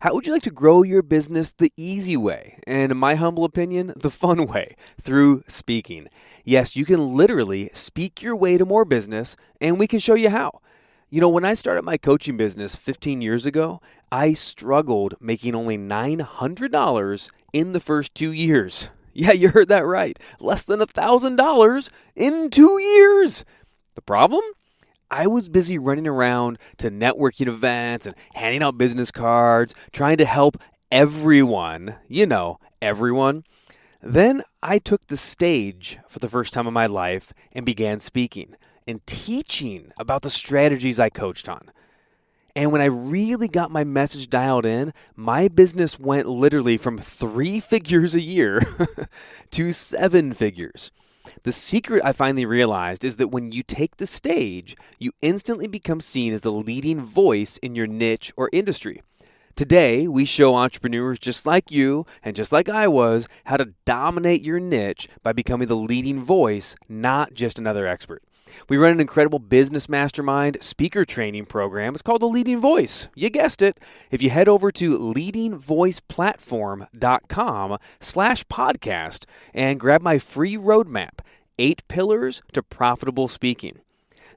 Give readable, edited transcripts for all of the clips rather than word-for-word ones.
How would you like to grow your business the easy way, and in my humble opinion, the fun way, through speaking? Yes, you can literally speak your way to more business, and we can show you how. When I started my coaching business 15 years ago, I struggled making only $900 in the first 2 years. Yeah, you heard that right. Less than $1,000 in 2 years. The problem? I was busy running around to networking events and handing out business cards, trying to help everyone, everyone. Then I took the stage for the first time in my life and began speaking and teaching about the strategies I coached on. And when I really got my message dialed in, my business went literally from 3 figures a year to 7 figures. The secret I finally realized is that when you take the stage, you instantly become seen as the leading voice in your niche or industry. Today, we show entrepreneurs just like you and just like I was how to dominate your niche by becoming the leading voice, not just another expert. We run an incredible business mastermind speaker training program. It's called The Leading Voice. You guessed it. If you head over to leadingvoiceplatform.com/podcast and grab my free roadmap, 8 Pillars to Profitable Speaking.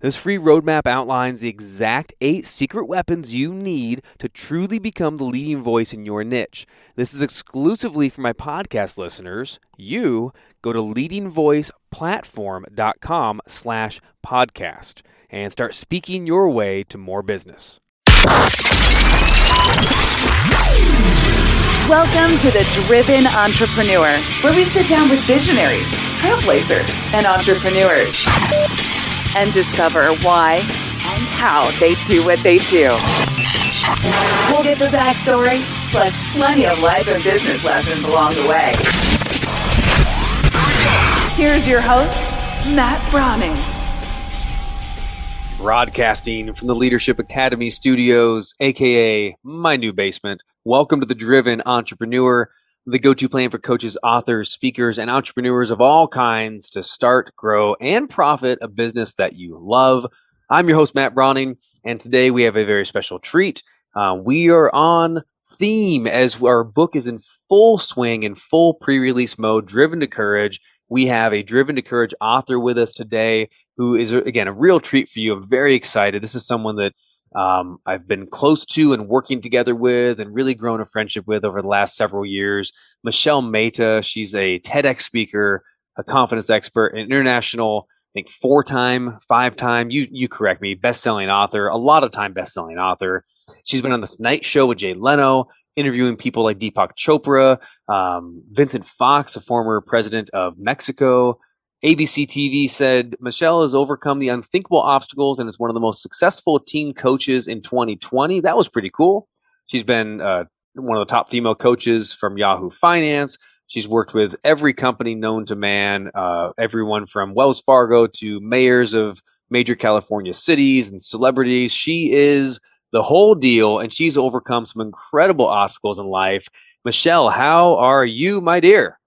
This free roadmap outlines the exact 8 secret weapons you need to truly become the leading voice in your niche. This is exclusively for my podcast listeners. You go to leadingvoiceplatform.com/podcast and start speaking your way to more business. Welcome to The Driven Entrepreneur, where we sit down with visionaries, trailblazers, and entrepreneurs and discover why and how they do what they do. We'll get the backstory, plus plenty of life and business lessons along the way. Here's your host, Matt Brauning. Broadcasting from the Leadership Academy studios, aka my new basement. Welcome to The Driven Entrepreneur, the go-to plan for coaches, authors, speakers, and entrepreneurs of all kinds to start, grow, and profit a business that you love. I'm your host, Matt Brauning, and today we have a very special treat. We are on theme as our book is in full swing, in full pre-release mode, Driven to Courage. We have a Driven to Courage author with us today who is, again, a real treat for you. I'm very excited. This is someone that I've been close to and working together with and really grown a friendship with over the last several years. Michelle Mehta, she's a Tedx speaker, a confidence expert, an international, I think 4-time, 5-time, you correct me, best-selling author, a lot of time best-selling author. She's been on the Tonight Show with Jay Leno, interviewing people like Deepak Chopra, Vincent Fox, a former president of Mexico. ABC TV said Michelle has overcome the unthinkable obstacles and is one of the most successful teen coaches in 2020. That was pretty cool. She's been one of the top female coaches from Yahoo Finance. She's worked with every company known to man, everyone from Wells Fargo to mayors of major California cities and celebrities. She is the whole deal, and she's overcome some incredible obstacles in life. Michelle, how are you, my dear?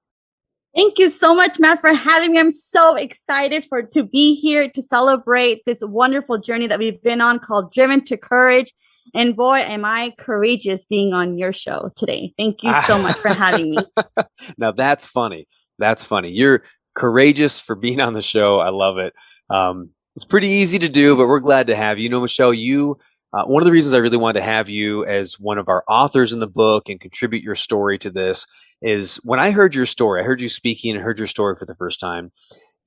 Thank you so much, Matt, for having me. I'm so excited to be here to celebrate this wonderful journey that we've been on called Driven to Courage. And boy, am I courageous being on your show today. Thank you so much for having me. Now that's funny. That's funny. You're courageous for being on the show. I love it. It's pretty easy to do, but we're glad to have you. Michelle, one of the reasons I really wanted to have you as one of our authors in the book and contribute your story to this is when I heard your story, I heard you speaking and heard your story for the first time.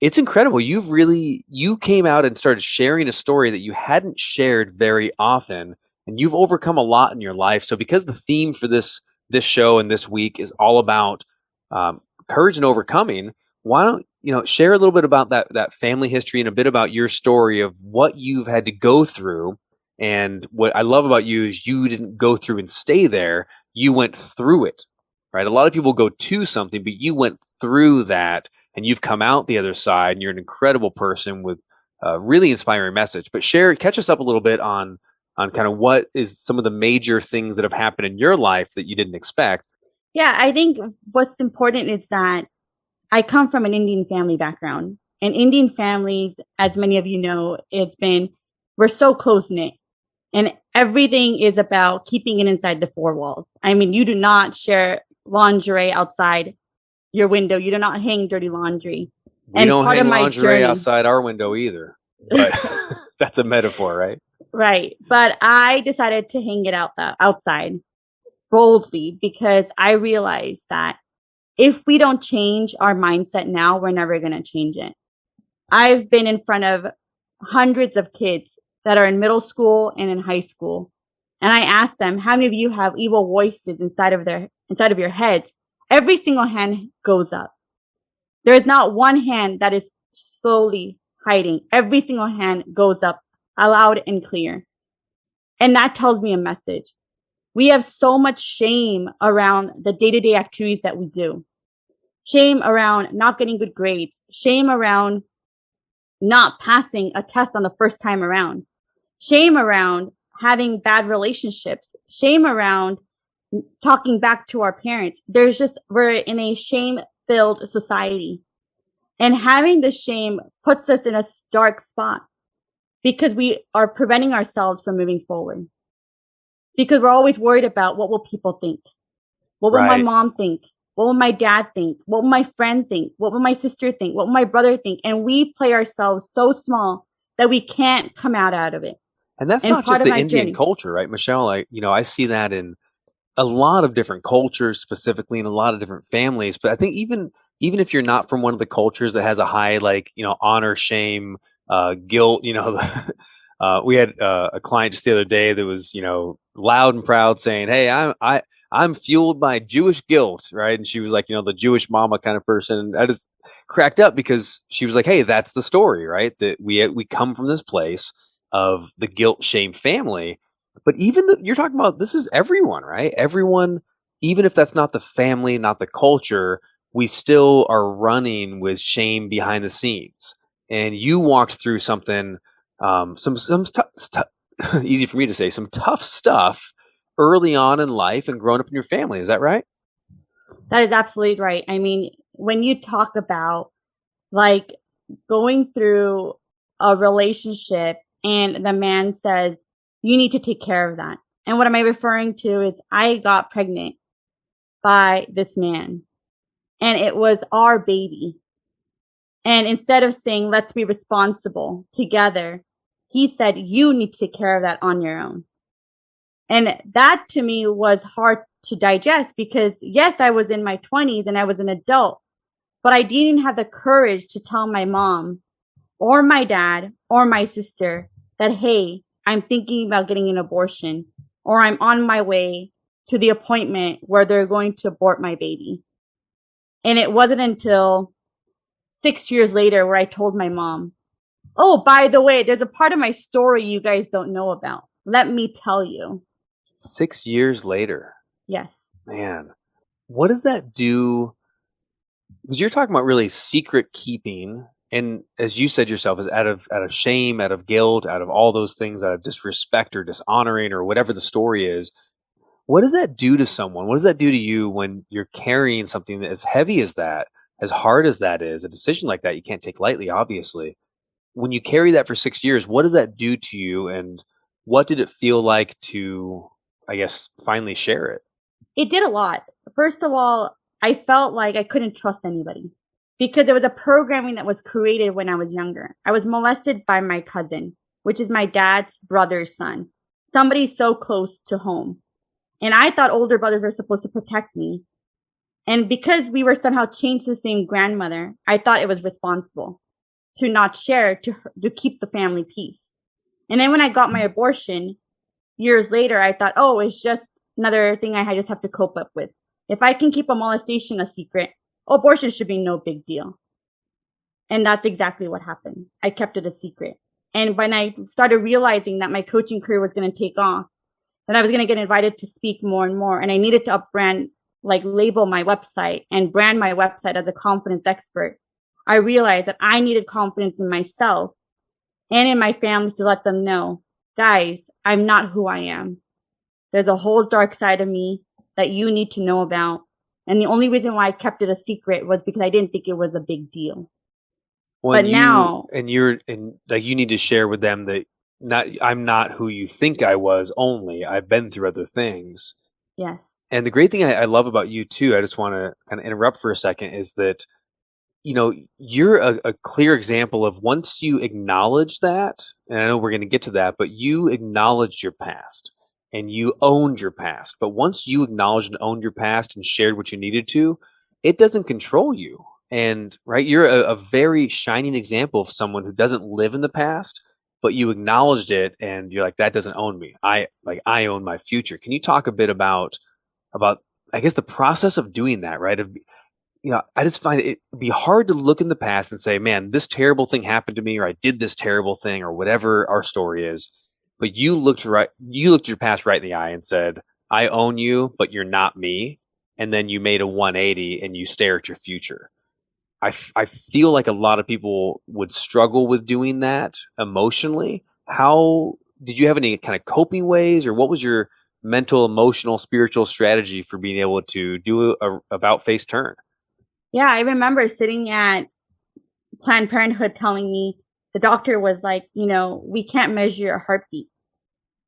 It's incredible. You came out and started sharing a story that you hadn't shared very often, and you've overcome a lot in your life. So because the theme for this show and this week is all about courage and overcoming, why don't share a little bit about that family history and a bit about your story of what you've had to go through. And what I love about you is you didn't go through and stay there. You went through it, right? A lot of people go to something, but you went through that and you've come out the other side and you're an incredible person with a really inspiring message. But catch us up a little bit on kind of what is some of the major things that have happened in your life that you didn't expect. Yeah, I think what's important is that I come from an Indian family background. And Indian families, as many of you know, we're so close-knit. And everything is about keeping it inside the four walls. I mean, you do not share lingerie outside your window. You do not hang dirty laundry. We And don't part hang of my lingerie journey, outside our window either, but that's a metaphor, right? right? But I decided to hang it outside boldly because I realized that if we don't change our mindset now, we're never going to change it. I've been in front of hundreds of kids that are in middle school and in high school. And I asked them, how many of you have evil voices inside of your heads? Every single hand goes up. There is not one hand that is slowly hiding. Every single hand goes up loud and clear. And that tells me a message. We have so much shame around the day-to-day activities that we do. Shame around not getting good grades. Shame around not passing a test on the first time around. Shame around having bad relationships. Shame around talking back to our parents. We're in a shame-filled society. And having the shame puts us in a dark spot because we are preventing ourselves from moving forward. Because we're always worried about what will people think? What will my mom think? What will my dad think? What will my friend think? What will my sister think? What will my brother think? And we play ourselves so small that we can't come out of it. And that's not just the Indian culture, right, Michelle? I see that in a lot of different cultures, specifically in a lot of different families. But I think even if you're not from one of the cultures that has a high, honor, shame, guilt, we had a client just the other day that was, loud and proud saying, "Hey, I'm fueled by Jewish guilt," right? And she was like, the Jewish mama kind of person. And I just cracked up because she was like, "Hey, that's the story, right? That we come from this place of the guilt, shame family." But you're talking about, this is everyone, right? Everyone, even if that's not the family, not the culture, we still are running with shame behind the scenes. And you walked through something, easy for me to say, some tough stuff early on in life and growing up in your family. Is that right? That is absolutely right. I mean, when you talk about like going through a relationship and the man says, you need to take care of that. And what am I referring to is I got pregnant by this man and it was our baby. And instead of saying, let's be responsible together, he said, you need to take care of that on your own. And that to me was hard to digest because yes, I was in my 20s and I was an adult, but I didn't have the courage to tell my mom or my dad or my sister that, hey, I'm thinking about getting an abortion or I'm on my way to the appointment where they're going to abort my baby. And it wasn't until 6 years later where I told my mom, oh, by the way, there's a part of my story you guys don't know about. Let me tell you. 6 years later. Yes. Man, what does that do? Because you're talking about really secret keeping. And as you said yourself, is out of shame, out of guilt, out of all those things, out of disrespect or dishonoring or whatever the story is. What does that do to someone? What does that do to you when you're carrying something that as heavy as that, as hard as that is, a decision like that you can't take lightly, obviously. When you carry that for 6 years, what does that do to you? And what did it feel like to, I guess, finally share it? It did a lot. First of all, I felt like I couldn't trust anybody because there was a programming that was created when I was younger. I was molested by my cousin, which is my dad's brother's son, somebody so close to home. And I thought older brothers were supposed to protect me. And because we were somehow chained to the same grandmother, I thought it was responsible to not share, to keep the family peace. And then when I got my abortion, years later, I thought, oh, it's just another thing I just have to cope up with. If I can keep a molestation a secret, abortion should be no big deal. And that's exactly what happened. I kept it a secret. And when I started realizing that my coaching career was going to take off, that I was going to get invited to speak more and more, and I needed to label my website and brand my website as a confidence expert, I realized that I needed confidence in myself and in my family to let them know, guys, I'm not who I am. There's a whole dark side of me that you need to know about. And the only reason why I kept it a secret was because I didn't think it was a big deal. Well, but now, you need to share with them that I'm not who you think I was only. I've been through other things. Yes. And the great thing I love about you too, I just want to kind of interrupt for a second, is that, you're a clear example of once you acknowledge that, and I know we're going to get to that, but you acknowledged your past and you owned your past. But once you acknowledged and owned your past and shared what you needed to, it doesn't control you. And right, you're a very shining example of someone who doesn't live in the past, but you acknowledged it and you're like, that doesn't own me. I own my future. Can you talk a bit about I guess the process of doing that, right? I just find it be hard to look in the past and say, man, this terrible thing happened to me, or I did this terrible thing, or whatever our story is. But you looked your past right in the eye and said, I own you, but you're not me. And then you made a 180 and you stare at your future. I feel like a lot of people would struggle with doing that emotionally. How did you have any kind of coping ways, or what was your mental, emotional, spiritual strategy for being able to do a about face turn? Yeah, I remember sitting at Planned Parenthood telling me, the doctor was like, we can't measure your heartbeat.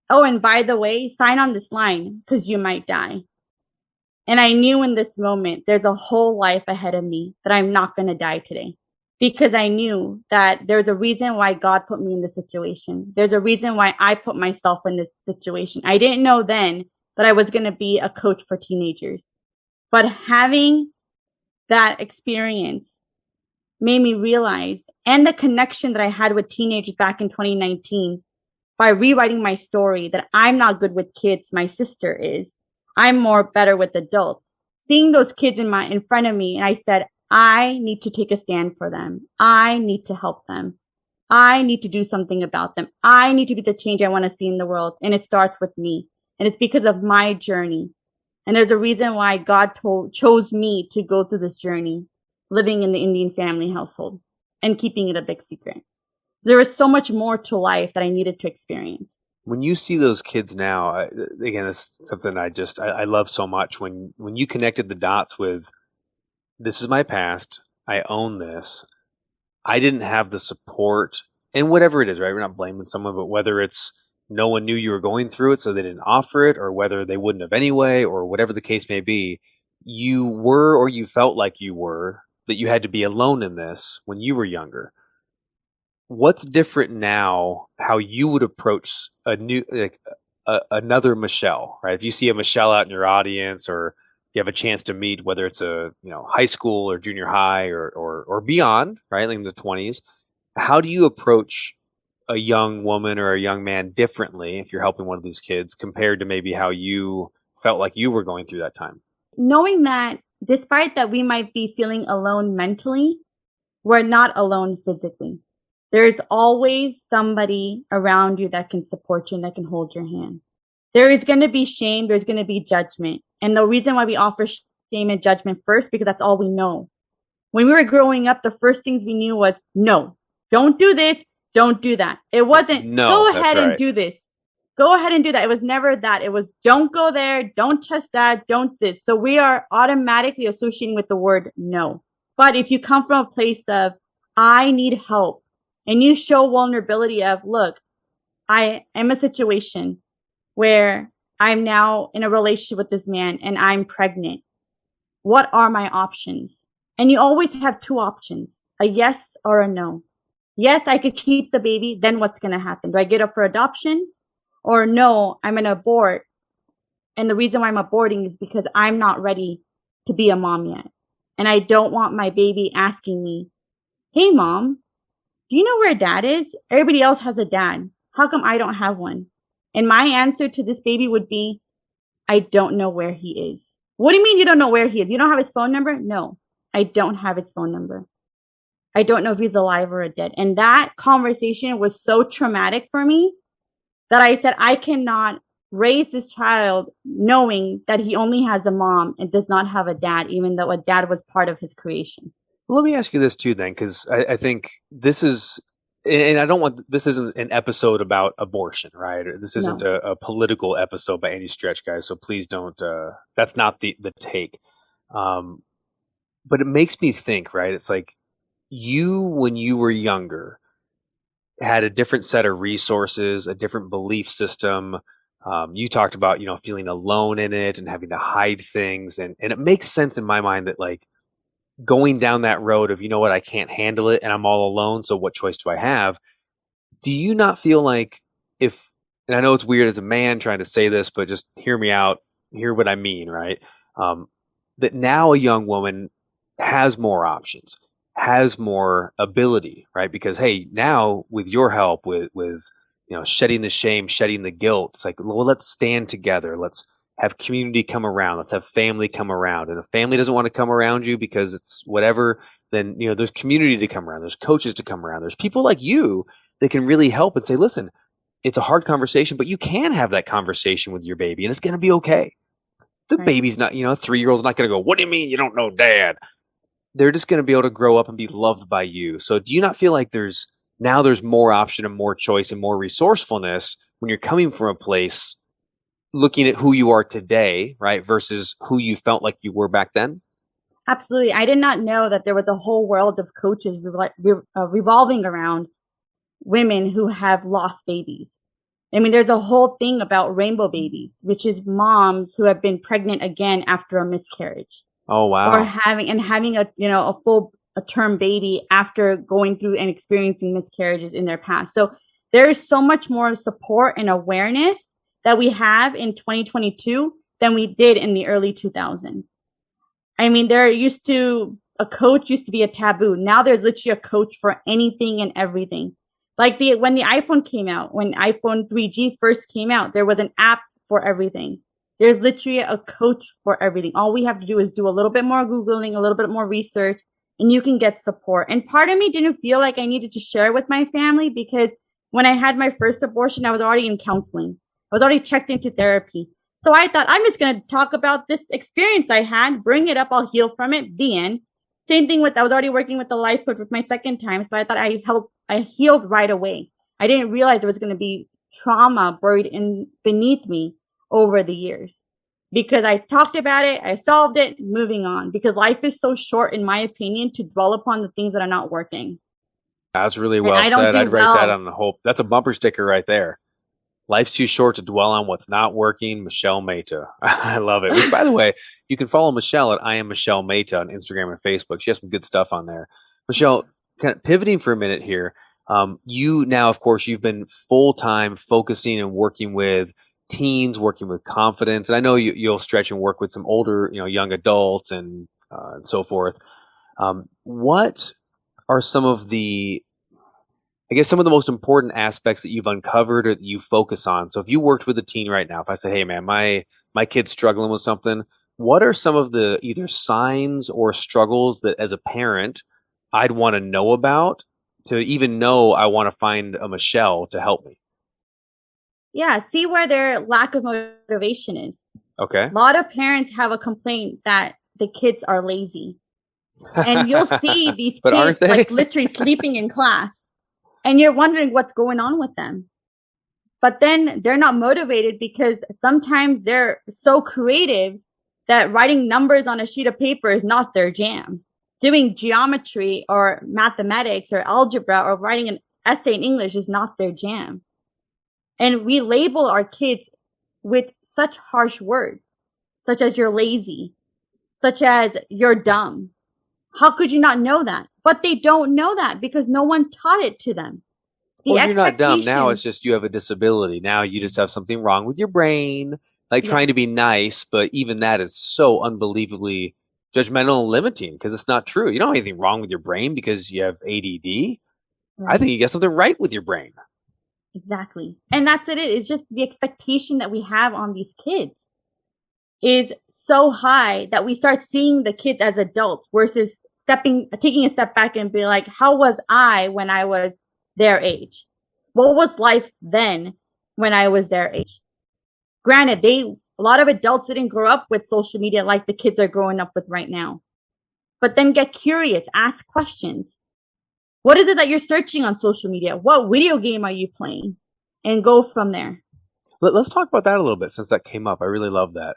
Oh, and by the way, sign on this line because you might die. And I knew in this moment, there's a whole life ahead of me that I'm not going to die today, because I knew that there's a reason why God put me in this situation. There's a reason why I put myself in this situation. I didn't know then that I was going to be a coach for teenagers, but having that experience made me realize, and the connection that I had with teenagers back in 2019 by rewriting my story, that I'm not good with kids. My sister is. I'm more better with adults. Seeing those kids in front of me, and I said, I need to take a stand for them. I need to help them. I need to do something about them. I need to be the change I want to see in the world. And it starts with me. And it's because of my journey. And there's a reason why God chose me to go through this journey, living in the Indian family household and keeping it a big secret. There was so much more to life that I needed to experience. When you see those kids now, again, it's something I love so much. When you connected the dots with, this is my past, I own this. I didn't have the support, and whatever it is, right? We're not blaming someone, but whether it's no one knew you were going through it, so they didn't offer it, or whether they wouldn't have anyway, or whatever the case may be, you were, or you felt like you were, that you had to be alone in this when you were younger. What's different now, how you would approach another Michelle, right? If you see a Michelle out in your audience, or you have a chance to meet, whether it's a high school or junior high or beyond, right, like in the 20s, how do you approach a young woman or a young man differently if you're helping one of these kids compared to maybe how you felt like you were going through that time? Knowing that despite that we might be feeling alone mentally, we're not alone physically. There's always somebody around you that can support you and that can hold your hand. There is going to be shame. There's going to be judgment. And the reason why we offer shame and judgment first, because that's all we know. When we were growing up, the first things we knew was, no, don't do this. Don't do that. It wasn't, No, go that's ahead and right. do this. Go ahead and do that. It was never that. It was, don't go there. Don't touch that. Don't this. So we are automatically associating with the word no. But if you come from a place of, I need help, and you show vulnerability of, look, I am in a situation where I'm now in a relationship with this man and I'm pregnant. What are my options? And you always have two options, a yes or a no. Yes, I could keep the baby. Then what's going to happen? Do I get up for adoption? Or no, I'm going to abort. And the reason why I'm aborting is because I'm not ready to be a mom yet. And I don't want my baby asking me, hey, mom, do you know where dad is? Everybody else has a dad. How come I don't have one? And my answer to this baby would be, I don't know where he is. What do you mean you don't know where he is? You don't have his phone number? No, I don't have his phone number. I don't know if he's alive or dead. And that conversation was so traumatic for me that I said, I cannot raise this child knowing that he only has a mom and does not have a dad, even though a dad was part of his creation. Well, let me ask you this too, then, because I think this is, and I don't want, this isn't an episode about abortion, right? This isn't No. a political episode by any stretch, guys. So please don't, that's not the take. But it makes me think, right? It's like, you, when you were younger, had a different set of resources, a different belief system. You talked about, feeling alone in it and having to hide things. And it makes sense in my mind that like going down that road of, you know what, I can't handle it and I'm all alone. So what choice do I have? Do you not feel like and I know it's weird as a man trying to say this, but just hear me out, hear what I mean, right? Um, that now a young woman has more options, has more ability, right? Because hey, now with your help, with shedding the shame, shedding the guilt, it's like, well, let's stand together. Let's have community come around. Let's have family come around. And if family doesn't want to come around you because it's whatever, then there's community to come around. There's coaches to come around. There's people like you that can really help and say, listen, it's a hard conversation, but you can have that conversation with your baby and it's going to be okay. The Right. baby's not, 3-year-old's not going to go, what do you mean you don't know dad? They're just going to be able to grow up and be loved by you. So do you not feel like there's more option and more choice and more resourcefulness when you're coming from a place looking at who you are today, right, versus who you felt like you were back then? Absolutely. I did not know that there was a whole world of coaches revolving around women who have lost babies. I mean, there's a whole thing about rainbow babies, which is moms who have been pregnant again after a miscarriage. Oh, wow. Or having a full term baby after going through and experiencing miscarriages in their past. So there is so much more support and awareness that we have in 2022 than we did in the early 2000s. I mean, a coach used to be a taboo. Now there's literally a coach for anything and everything. Like when the iPhone came out, when iPhone 3G first came out, there was an app for everything. There's literally a coach for everything. All we have to do is do a little bit more Googling, a little bit more research, and you can get support. And part of me didn't feel like I needed to share with my family because when I had my first abortion, I was already in counseling. I was already checked into therapy. So I thought, I'm just going to talk about this experience I had, bring it up, I'll heal from it, the end. Same thing I was already working with the life coach with my second time. So I thought I healed right away. I didn't realize there was going to be trauma buried beneath me over the years because I talked about it. I solved it, moving on, because life is so short, in my opinion, to dwell upon the things that are not working. That's really well said. I'd write that on the whole. That's a bumper sticker right there. Life's too short to dwell on what's not working. Michelle Mehta. I love it. Which, by the way, you can follow Michelle at I am Michelle Mehta on Instagram and Facebook. She has some good stuff on there. Michelle, kind of pivoting for a minute here. You now, of course, you've been full-time focusing and working with teens, working with confidence. And I know you'll stretch and work with some older, young adults and so forth. What are some of the most important aspects that you've uncovered or that you focus on? So if you worked with a teen right now, if I say, hey man, my kid's struggling with something, what are some of the either signs or struggles that as a parent I'd want to know about to even know I want to find a Michelle to help me? Yeah, see where their lack of motivation is. Okay. A lot of parents have a complaint that the kids are lazy. And you'll see these kids like literally sleeping in class. And you're wondering what's going on with them. But then they're not motivated because sometimes they're so creative that writing numbers on a sheet of paper is not their jam. Doing geometry or mathematics or algebra or writing an essay in English is not their jam. And we label our kids with such harsh words, such as you're lazy, such as you're dumb. How could you not know that? But they don't know that because no one taught it to them. Well, you're not dumb. Now it's just you have a disability. Now you just have something wrong with your brain, like trying to be nice. But even that is so unbelievably judgmental and limiting because it's not true. You don't have anything wrong with your brain because you have ADD. Right. I think you got something right with your brain. Exactly. And that's it. It's just the expectation that we have on these kids is so high that we start seeing the kids as adults versus taking a step back and be like, how was I when I was their age? What was life then when I was their age? Granted, a lot of adults didn't grow up with social media like the kids are growing up with right now. But then get curious, ask questions. What is it that you're searching on social media? What video game are you playing? And go from there. Let's talk about that a little bit since that came up. I really love that.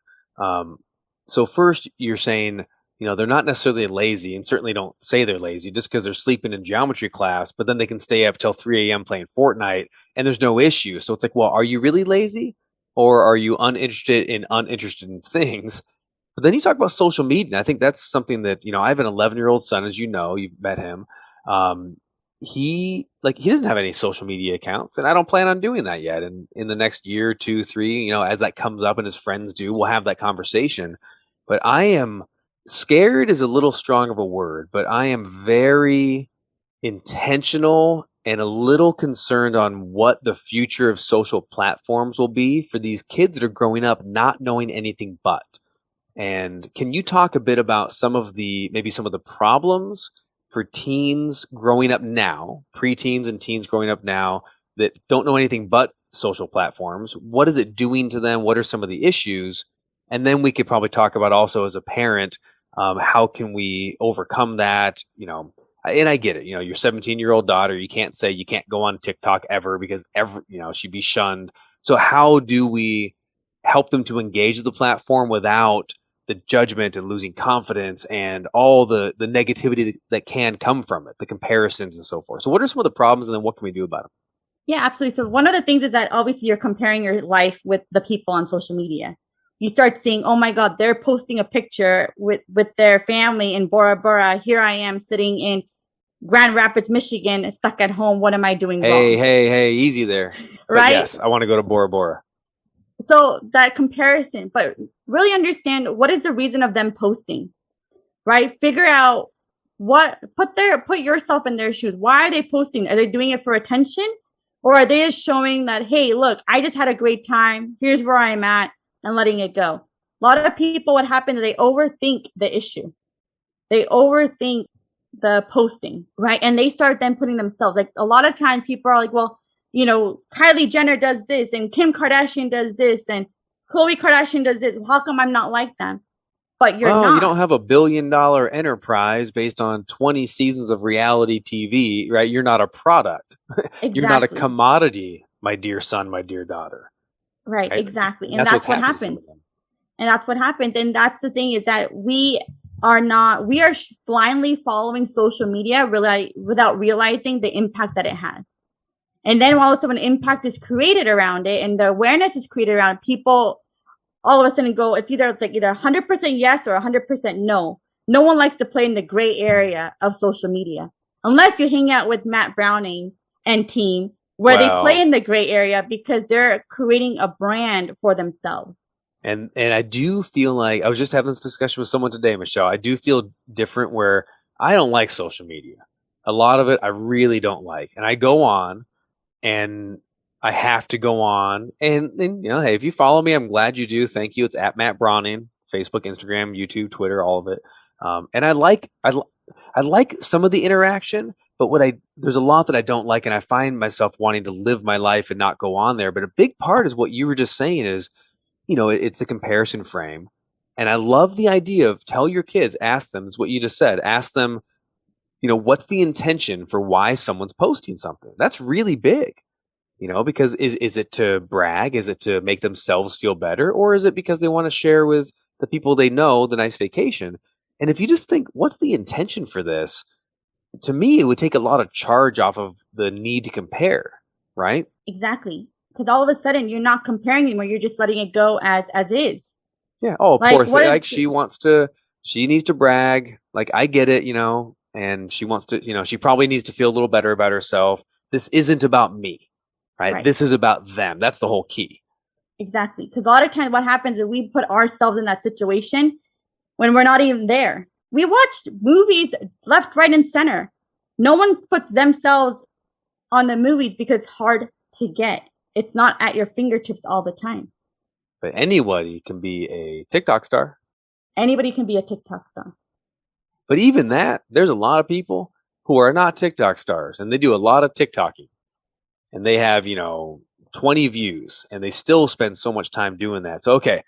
So first, you're saying they're not necessarily lazy, and certainly don't say they're lazy just because they're sleeping in geometry class, but then they can stay up till 3 a.m. playing Fortnite and there's no issue. So it's like, well, are you really lazy, or are you uninterested in things? But then you talk about social media, and I think that's something that, I have an 11-year-old son, as you know, you've met him. Um, he doesn't have any social media accounts, and I don't plan on doing that yet. And in the next year, 2, 3, as that comes up and his friends do, we'll have that conversation. But I am scared is a little strong of a word, but I am very intentional and a little concerned on what the future of social platforms will be for these kids that are growing up not knowing anything but. And can you talk a bit about some of the problems for teens growing up now, preteens and teens growing up now that don't know anything but social platforms? What is it doing to them? What are some of the issues? And then we could probably talk about also as a parent, how can we overcome that? And I get it. Your 17-year-old daughter, you can't say you can't go on TikTok ever because she'd be shunned. So how do we help them to engage the platform without the judgment and losing confidence and all the negativity that can come from it, the comparisons and so forth? So what are some of the problems, and then what can we do about them? Yeah, absolutely. So one of the things is that obviously you're comparing your life with the people on social media. You start seeing, oh my God, they're posting a picture with their family in Bora Bora. Here I am sitting in Grand Rapids, Michigan, stuck at home. What am I doing wrong? Hey, easy there. Right? But yes, I want to go to Bora Bora. So that comparison, but really understand what is the reason of them posting, right? Figure out put yourself in their shoes. Why are they posting? Are they doing it for attention? Or are they just showing that, hey, look, I just had a great time. Here's where I'm at, and letting it go. A lot of people, what happens is they overthink the issue. They overthink the posting, right? And they start then putting themselves, like a lot of times people are like, well, Kylie Jenner does this and Kim Kardashian does this and Khloe Kardashian does this. How come I'm not like them? But you're not. You don't have a $1 billion enterprise based on 20 seasons of reality TV, right? You're not a product. Exactly. You're not a commodity, my dear son, my dear daughter. Right? Exactly. And that's what happens. And that's what happens. And that's the thing, is that we are blindly following social media really without realizing the impact that it has. And then all of a sudden impact is created around it and the awareness is created around it, people all of a sudden go, it's either 100% yes or 100% no. No one likes to play in the gray area of social media unless you hang out with Matt Brauning and team, where they play in the gray area because they're creating a brand for themselves. And I do feel like, I was just having this discussion with someone today, Michelle. I do feel different where I don't like social media. A lot of it I really don't like. And I go on and I have to go on. And hey, if you follow me, I'm glad you do. Thank you. It's at Matt Brauning, Facebook, Instagram, YouTube, Twitter, all of it. And I like some of the interaction, but there's a lot that I don't like, and I find myself wanting to live my life and not go on there. But a big part is what you were just saying is, it's a comparison frame. And I love the idea of tell your kids, ask them, is what you just said, ask them, what's the intention for why someone's posting something? That's really big, because is it to brag? Is it to make themselves feel better? Or is it because they want to share with the people they know the nice vacation? And if you just think, what's the intention for this? To me, it would take a lot of charge off of the need to compare, right? Exactly. Because all of a sudden you're not comparing anymore. You're just letting it go as is. Yeah. Oh, poor thing. Like she needs to brag. Like I get it, and she wants to, she probably needs to feel a little better about herself. This isn't about me, right? This is about them. That's the whole key. Exactly. Because a lot of times what happens is we put ourselves in that situation when we're not even there. We watched movies left, right, and center. No one puts themselves on the movies because it's hard to get. It's not at your fingertips all the time. But anybody can be a TikTok star. Anybody can be a TikTok star. But even that, there's a lot of people who are not TikTok stars, and they do a lot of TikToking. And they have, 20 views, and they still spend so much time doing that. So, okay,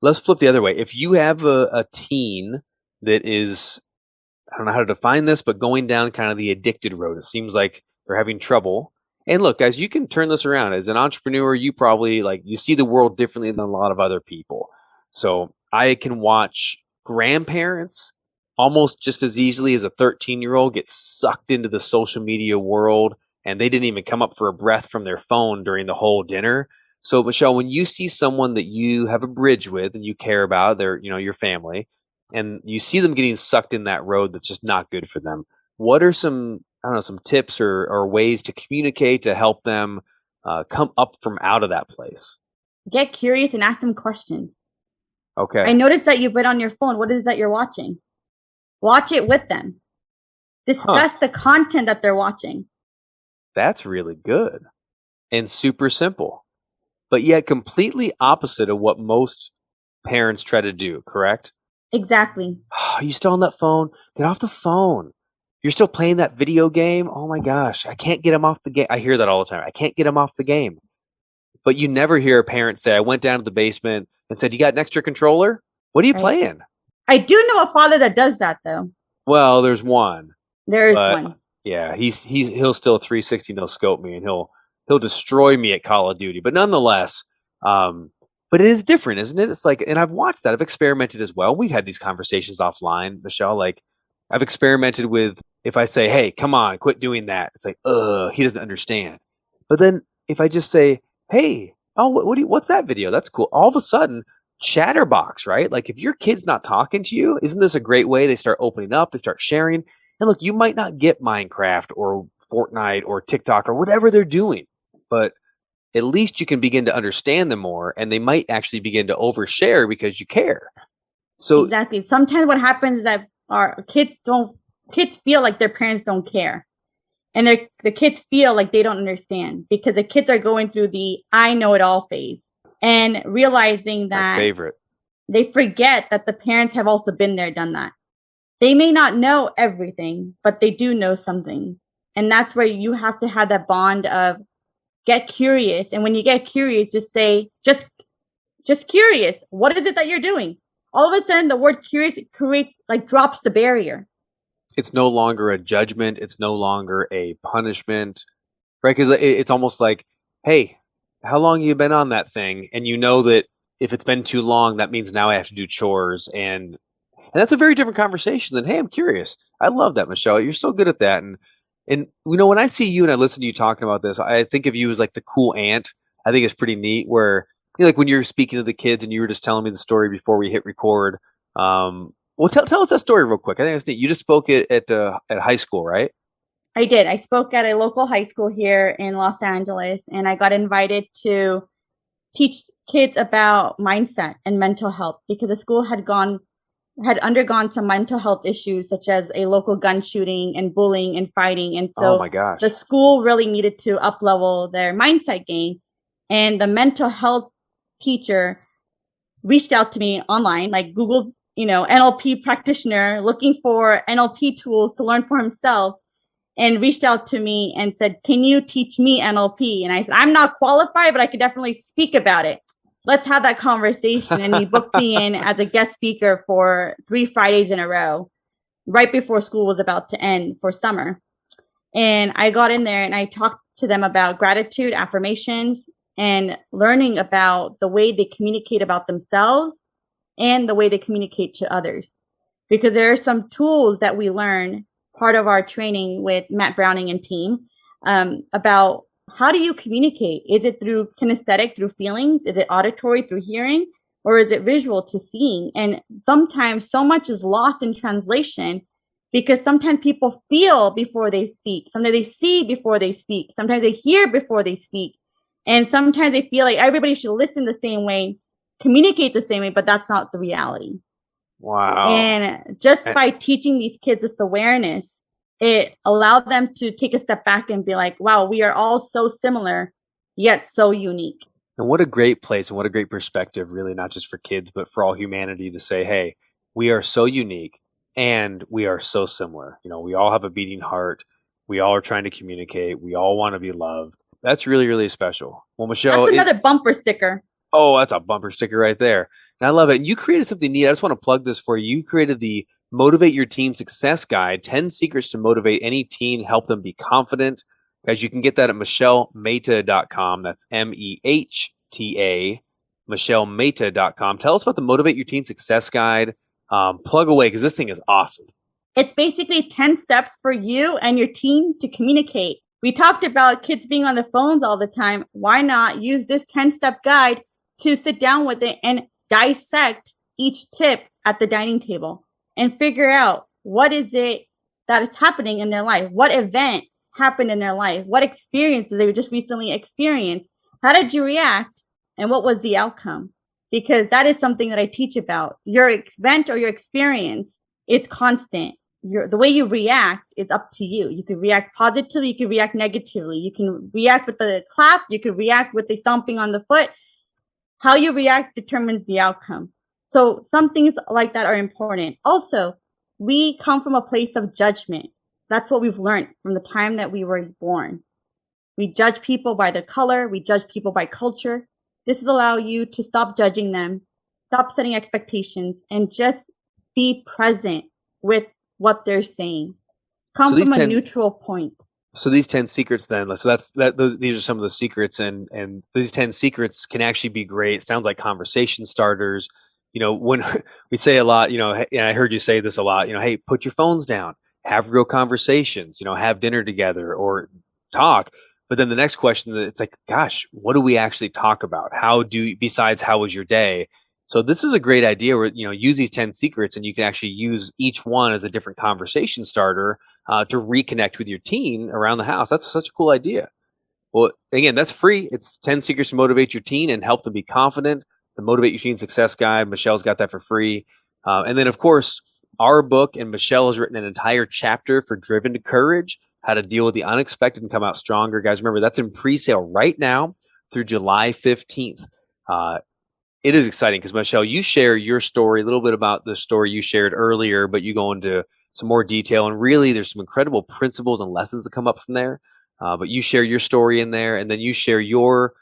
let's flip the other way. If you have a teen that is, I don't know how to define this, but going down kind of the addicted road, it seems like they're having trouble. And look, guys, you can turn this around. As an entrepreneur, you probably you see the world differently than a lot of other people. So I can watch grandparents almost just as easily as a 13-year-old get sucked into the social media world and they didn't even come up for a breath from their phone during the whole dinner. So Michelle, when you see someone that you have a bridge with and you care about, your family, and you see them getting sucked in that road that's just not good for them, what are some, I don't know, some tips or ways to communicate to help them come up from out of that place? Get curious and ask them questions. Okay. I noticed that you've been on your phone. What is that you're watching? Watch it with them. Discuss the content that they're watching. That's really good and super simple, but yet completely opposite of what most parents try to do, correct? Exactly. Are you still on that phone? Get off the phone. You're still playing that video game? Oh my gosh, I can't get him off the game. I hear that all the time. I can't get him off the game. But you never hear a parent say, I went down to the basement and said, you got an extra controller? What are you playing? I do know a father that does that, though. Well, there's one. There is one. Yeah, he'll still 360 no scope me, and he'll destroy me at Call of Duty. But nonetheless, but it is different, isn't it? It's like, and I've watched that. I've experimented as well. We've had these conversations offline, Michelle. Like, I've experimented with, if I say, hey, come on, quit doing that. It's like, he doesn't understand. But then if I just say, hey, what's that video? That's cool. All of a sudden, chatterbox, right? Like, if your kid's not talking to you, isn't this a great way? They start opening up, they start sharing. And look, you might not get Minecraft or Fortnite or TikTok or whatever they're doing, but at least you can begin to understand them more, and they might actually begin to overshare because you care. So exactly. Sometimes what happens is that our kids feel like their parents don't care. And the kids feel like they don't understand because the kids are going through the I know it all phase and realizing that my favorite. They forget that the parents have also been there, done that. They may not know everything, but they do know some things. And that's where you have to have that bond of get curious. And when you get curious, just say, just curious. What is it that you're doing? All of a sudden, the word curious drops the barrier. It's no longer a judgment. It's no longer a punishment, right? Because it's almost like, hey, how long have you been on that thing? And you know that if it's been too long, that means now I have to do chores. And that's a very different conversation than, hey, I'm curious. I love that, Michelle. You're so good at that. And when I see you and I listen to you talking about this, I think of you as like the cool aunt. I think it's pretty neat where, like when you're speaking to the kids and you were just telling me the story before we hit record. Well, tell us that story real quick. I think it's neat. You just spoke at high school, right? I did. I spoke at a local high school here in Los Angeles, and I got invited to teach kids about mindset and mental health because the school had undergone some mental health issues such as a local gun shooting and bullying and fighting. And so oh my gosh, the school really needed to up-level their mindset game. And the mental health teacher reached out to me online, like Google, NLP practitioner looking for NLP tools to learn for himself, and reached out to me and said, can you teach me NLP? And I said, I'm not qualified, but I could definitely speak about it. Let's have that conversation. And he booked me in as a guest speaker for 3 Fridays in a row, right before school was about to end for summer. And I got in there and I talked to them about gratitude, affirmations, and learning about the way they communicate about themselves and the way they communicate to others. Because there are some tools that we learn, part of our training with Matt Brauning and team, about how do you communicate? Is it through kinesthetic, through feelings? Is it auditory, through hearing? Or is it visual, to seeing? And sometimes so much is lost in translation because sometimes people feel before they speak. Sometimes they see before they speak. Sometimes they hear before they speak. And sometimes they feel like everybody should listen the same way, communicate the same way, but that's not the reality. Wow. And just by teaching these kids this awareness, it allowed them to take a step back and be like, wow, we are all so similar, yet so unique. And what a great place and what a great perspective, really, not just for kids, but for all humanity to say, hey, we are so unique and we are so similar. We all have a beating heart. We all are trying to communicate. We all want to be loved. That's really, really special. Well, Michelle, that's another bumper sticker. Oh, that's a bumper sticker right there. And I love it. And you created something neat. I just want to plug this for you. You created the Motivate Your Teen Success Guide, 10 secrets to motivate any teen, help them be confident. Guys, you can get that at MichelleMehta.com. That's MEHTA, MichelleMehta.com. Tell us about the Motivate Your Teen Success Guide. Plug away, because this thing is awesome. It's basically 10 steps for you and your team to communicate. We talked about kids being on the phones all the time. Why not use this 10-step guide to sit down with it and dissect each tip at the dining table and figure out what is it that is happening in their life? What event happened in their life? What experience did they just recently experience? How did you react? And what was the outcome? Because that is something that I teach about. Your event or your experience is constant. The way you react is up to you. You can react positively. You can react negatively. You can react with the clap. You can react with the stomping on the foot. How you react determines the outcome. So some things like that are important. Also, we come from a place of judgment. That's what we've learned from the time that we were born. We judge people by their color. We judge people by culture. This will allow you to stop judging them, stop setting expectations, and just be present with what they're saying. Come from a neutral point. So these 10 secrets then, so these are some of the secrets, and these 10 secrets can actually be great. It sounds like conversation starters. When we say a lot, and I heard you say this a lot, hey, put your phones down, have real conversations, have dinner together or talk. But then the next question, it's like, gosh, what do we actually talk about? Besides how was your day? So this is a great idea where, use these 10 secrets, and you can actually use each one as a different conversation starter to reconnect with your team around the house. That's such a cool idea. Well, again, that's free. It's 10 secrets to motivate your team and help them be confident. The Motivate Your Teen Success Guide. Michelle's got that for free. And then, of course, our book, and Michelle has written an entire chapter for Driven to Courage, how to deal with the unexpected and come out stronger. Guys, remember, that's in pre-sale right now through July 15th. It is exciting because, Michelle, you share your story, a little bit about the story you shared earlier, but you go into some more detail. And really, there's some incredible principles and lessons that come up from there. But you share your story in there, and then you share your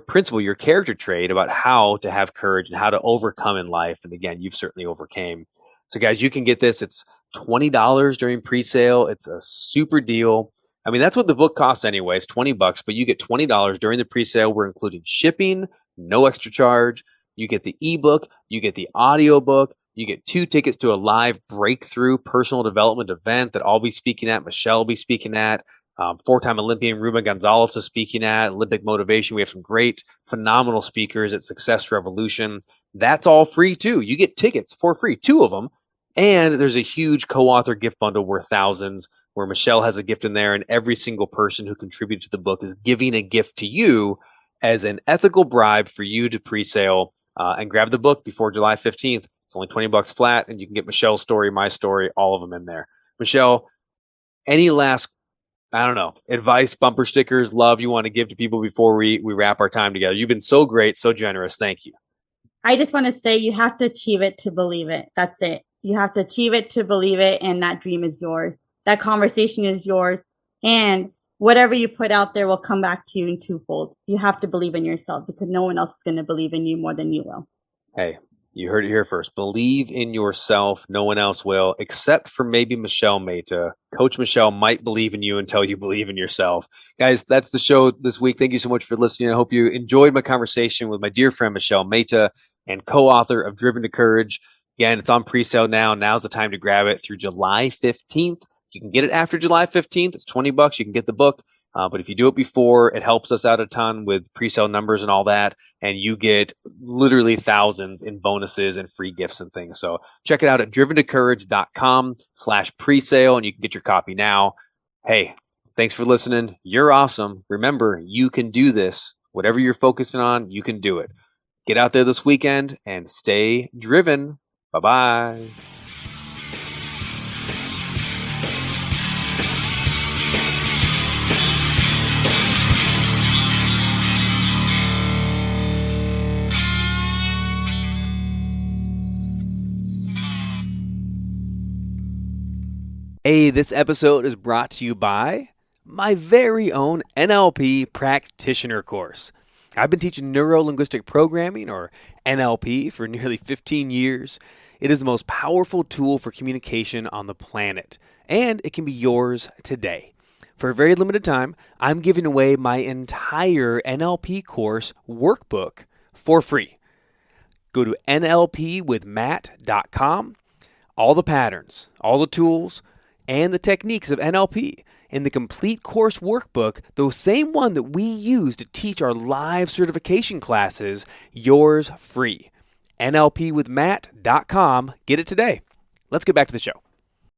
principle, your character trait about how to have courage and how to overcome in life. And again, you've certainly overcame. So guys, you can get this. It's $20 during pre-sale. It's a super deal. I mean, that's what the book costs anyway. It's $20, but you get $20 during the pre-sale. We're including shipping, no extra charge. You get the ebook, you get the audio book, you get 2 tickets to a live breakthrough personal development event that I'll be speaking at, Michelle will be speaking at. 4-time Olympian Ruben Gonzalez is speaking at Olympic Motivation. We have some great, phenomenal speakers at Success Revolution. That's all free too. You get tickets for free, 2 of them. And there's a huge co-author gift bundle worth thousands where Michelle has a gift in there, and every single person who contributed to the book is giving a gift to you as an ethical bribe for you to pre-sale and grab the book before July 15th. It's only $20 flat, and you can get Michelle's story, my story, all of them in there. Michelle, any last advice, bumper stickers, love you want to give to people before we wrap our time together? You've been so great, so generous. Thank you. I just want to say you have to achieve it to believe it. That's it. You have to achieve it to believe it, and that dream is yours. That conversation is yours, and whatever you put out there will come back to you in twofold. You have to believe in yourself because no one else is going to believe in you more than you will. Hey, you heard it here first. Believe in yourself. No one else will, except for maybe Michelle Mehta. Coach Michelle might believe in you until you believe in yourself. Guys, that's the show this week. Thank you so much for listening. I hope you enjoyed my conversation with my dear friend Michelle Mehta and co-author of Driven to Courage. Again, it's on pre-sale now. Now's the time to grab it through July 15th. You can get it after July 15th. It's $20. You can get the book. But if you do it before, it helps us out a ton with pre-sale numbers and all that. And you get literally thousands in bonuses and free gifts and things. So check it out at driventocourage.com/presale, and you can get your copy now. Hey, thanks for listening. You're awesome. Remember, you can do this. Whatever you're focusing on, you can do it. Get out there this weekend and stay driven. Bye-bye. Hey, this episode is brought to you by my very own NLP practitioner course. I've been teaching neuro-linguistic programming, or NLP, for nearly 15 years. It is the most powerful tool for communication on the planet, and it can be yours today. For a very limited time, I'm giving away my entire NLP course workbook for free. Go to nlpwithmatt.com all the patterns, all the tools, and the techniques of NLP in the complete course workbook, the same one that we use to teach our live certification classes, yours free. NLPwithmatt.com. Get it today. Let's get back to the show.